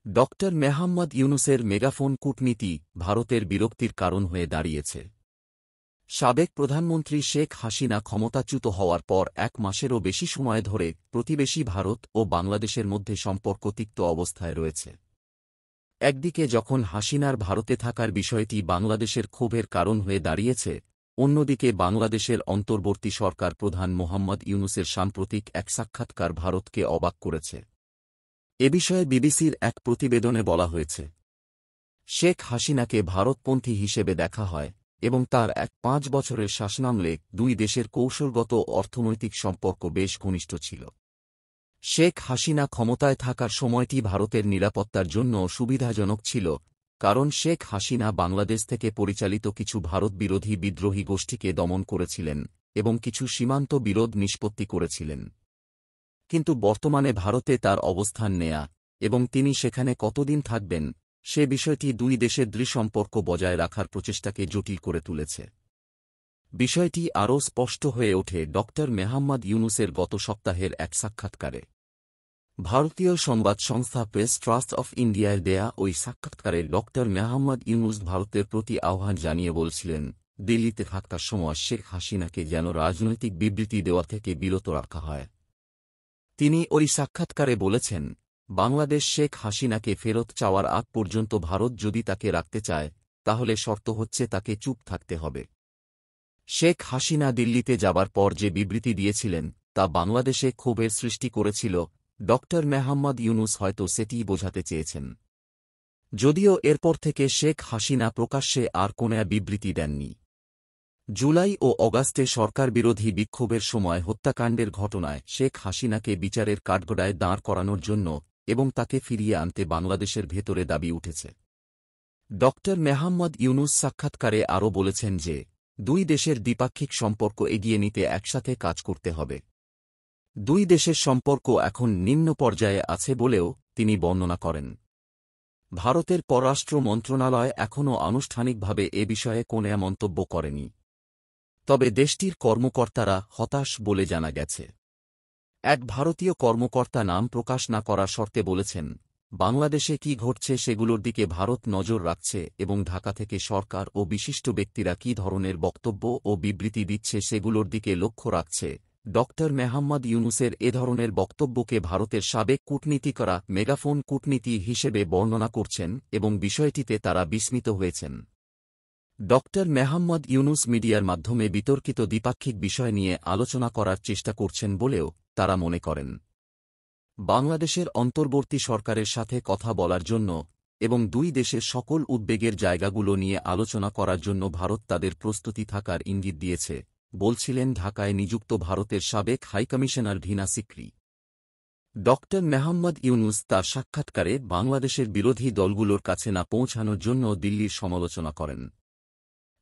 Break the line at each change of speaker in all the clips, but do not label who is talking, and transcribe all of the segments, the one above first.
Doctor মেহাম্মদ ইউনুসের megaphone কূটনীতি ভারতের বিরক্তির কারণ হয়ে দাঁড়িয়েছে। সাবেক প্রধানমন্ত্রী শেখ হাসিনা ক্ষমতাচ্যুত হওয়ার পর ১ মাসেরও বেশি সময় ধরে প্রতিবেশী ভারত ও বাংলাদেশের মধ্যে সম্পর্ক তিক্ত অবস্থায় রয়েছে। একদিকে যখন হাসিনার ভারতে থাকার বিষয়টি বাংলাদেশের ক্ষোভের কারণ হয়ে দাঁড়িয়েছে, অন্যদিকে বাংলাদেশের অন্তর্বর্তী সরকার প্রধান মোহাম্মদ ইউনুসের সাম্প্রতিক এক সাক্ষাৎকার ভারতকে অবাক করেছে। এ বিষয়ে বিবিসির এক প্রতিবেদনে বলা হয়েছে, শেখ হাসিনাকে ভারতপন্থী হিসেবে দেখা হয় এবং তার ৫ বছরের শাসনামলে দুই দেশের কৌশলগত অর্থনৈতিক সম্পর্ক বেশ ঘনিষ্ঠ ছিল। শেখ হাসিনা ক্ষমতায় থাকার সময়টি ভারতের নিরাপত্তার জন্য সুবিধাজনক ছিল, কারণ শেখ হাসিনা বাংলাদেশ থেকে পরিচালিত কিছু ভারতবিরোধী বিদ্রোহী গোষ্ঠীকে দমন করেছিলেন এবং কিছু সীমান্ত বিরোধ নিষ্পত্তি করেছিলেন। কিন্তু বর্তমানে ভারতে তার অবস্থান নেয়া এবং তিনি সেখানে কতদিন থাকবেন সে বিষয়টি দুই দেশের দৃঢ়সম্পর্ক বজায় রাখার প্রচেষ্টাকে জটিল করে তুলেছে। বিষয়টি আরও স্পষ্ট হয়ে ওঠে ডক্টর মেহাম্মদ ইউনুসের গত সপ্তাহের এক সাক্ষাৎকারে। ভারতীয় সংবাদ সংস্থা প্রেস ট্রাস্ট অফ ইন্ডিয়ার দেয়া ওই সাক্ষাৎকারে ডক্টর মেহাম্মদ ইউনুস ভারতের প্রতি আহ্বান জানিয়ে বলছিলেন, দিল্লিতে থাকার সময় শেখ হাসিনাকে যেন রাজনৈতিক বিবৃতি দেওয়া থেকে বিরত রাখা হয়। তিনি ওই সাক্ষাৎকারে বলেছেন, বাংলাদেশ শেখ হাসিনাকে ফেরত চাওয়ার আগ পর্যন্ত ভারত যদি তাকে রাখতে চায়, তাহলে শর্ত হচ্ছে তাকে চুপ থাকতে হবে। শেখ হাসিনা দিল্লিতে যাবার পর যে বিবৃতি দিয়েছিলেন তা বাংলাদেশে ক্ষোভের সৃষ্টি করেছিল। ডক্টর মেহাম্মদ ইউনুস হয়তো সেটিই বোঝাতে চেয়েছেন। যদিও এরপর থেকে শেখ হাসিনা প্রকাশ্যে আর কোনো বিবৃতি দেননি। জুলাই ও অগাস্টে সরকারবিরোধী বিক্ষোভের সময় হত্যাকাণ্ডের ঘটনায় শেখ হাসিনাকে বিচারের কাঠগড়ায় দাঁড় করানোর জন্য এবং তাকে ফিরিয়ে আনতে বাংলাদেশের ভেতরে দাবি উঠেছে। ডক্টর মেহাম্মদ ইউনুস সাক্ষাৎকারে আরও বলেছেন যে, দুই দেশের দ্বিপাক্ষিক সম্পর্ক এগিয়ে নিতে একসাথে কাজ করতে হবে। দুই দেশের সম্পর্ক এখন নিম্ন পর্যায়ে আছে বলেও তিনি বর্ণনা করেন। ভারতের পররাষ্ট্র মন্ত্রণালয় এখনও আনুষ্ঠানিকভাবে এ বিষয়ে কোনো মন্তব্য করেনি। তবে দেশটির কর্মকর্তারা হতাশ বলে জানা গেছে। এক ভারতীয় কর্মকর্তা নাম প্রকাশ না করার শর্তে বলেছেন, বাংলাদেশে কি ঘটছে সেগুলোর দিকে ভারত নজর রাখছে এবং ঢাকা থেকে সরকার ও বিশিষ্ট ব্যক্তিরা কি ধরনের বক্তব্য ও বিবৃতি দিচ্ছে সেগুলোর দিকে লক্ষ্য রাখছে। ডক্টর মেহাম্মদ ইউনুসের এ ধরনের বক্তব্যকে ভারতের সাবেক কূটনীতিকরা মেগাফোন কূটনীতি হিসেবে বর্ণনা করছেন এবং বিষয়টিতে তারা বিস্মিত হয়েছেন। ডক্টর মেহাম্মদ ইউনুস মিডিয়ার মাধ্যমে বিতর্কিত দ্বিপাক্ষিক বিষয় নিয়ে আলোচনা করার চেষ্টা করছেন বলেও তারা মনে করেন। বাংলাদেশের অন্তর্বর্তী সরকারের সাথে কথা বলার জন্য এবং দুই দেশের সকল উদ্বেগের জায়গাগুলো নিয়ে আলোচনা করার জন্য ভারত তাদের প্রস্তুতি থাকার ইঙ্গিত দিয়েছে, বলছিলেন ঢাকায় নিযুক্ত ভারতের সাবেক হাইকমিশনার ভিনা সিকরি। ডক্টর মেহাম্মদ ইউনুস তার সাক্ষাৎকারে বাংলাদেশের বিরোধী দলগুলোর কাছে না পৌঁছানোর জন্য দিল্লির সমালোচনা করেন।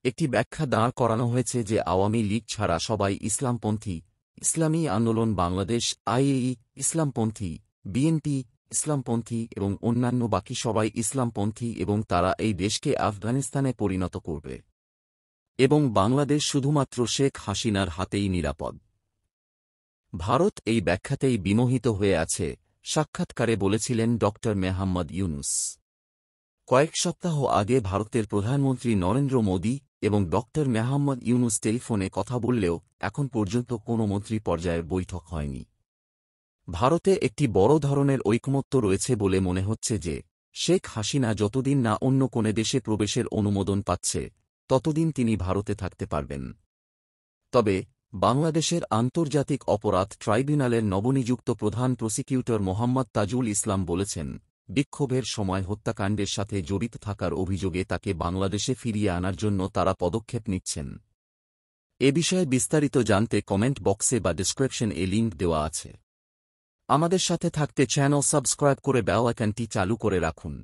একটি ব্যাখ্যা দাঁড় করানো হয়েছে যে আওয়ামী লীগ ছাড়া সবাই ইসলামপন্থী, ইসলামী আন্দোলন বাংলাদেশ আইএই ইসলামপন্থী, বিএনপি ইসলামপন্থী এবং অন্যান্য বাকি সবাই ইসলামপন্থী এবং তারা এই দেশকে আফগানিস্তানে পরিণত করবে এবং বাংলাদেশ শুধুমাত্র শেখ হাসিনার হাতেই নিরাপদ। ভারত এই ব্যাখ্যাতেই বিমোহিত হয়ে আছে, সাক্ষাৎকারে বলেছিলেন ডক্টর মেহাম্মদ ইউনুস। কয়েক সপ্তাহ আগে ভারতের প্রধানমন্ত্রী নরেন্দ্র মোদী এবং ডক্টর মেহাম্মদ ইউনুস টেলিফোনে কথা বললেও এখন পর্যন্ত কোনো মন্ত্রী পর্যায়ের বৈঠক হয়নি। ভারতে একটি বড় ধরনের ঐকমত্য রয়েছে বলে মনে হচ্ছে যে, শেখ হাসিনা যতদিন না অন্য কোনো দেশে প্রবেশের অনুমোদন পাচ্ছে ততদিন তিনি ভারতে থাকতে পারবেন। তবে বাংলাদেশের আন্তর্জাতিক অপরাধ ট্রাইব্যুনালের নবনিযুক্ত প্রধান প্রসিকিউটর মোহাম্মদ তাজুল ইসলাম বলেছেন, বিক্ষোভের সময় হত্যাকাণ্ডের সাথে জড়িত থাকার অভিযোগে তাকে বাংলাদেশে ফিরিয়ে আনার জন্য তারা পদক্ষেপ নিচ্ছেন। এ বিষয়ে বিস্তারিত জানতে কমেন্ট বক্সে বা ডেসক্রিপশনে লিংক দেওয়া আছে। আমাদের সাথে থাকতে চ্যানেল সাবস্ক্রাইব করে বেল আইকনটি চালু করে রাখুন।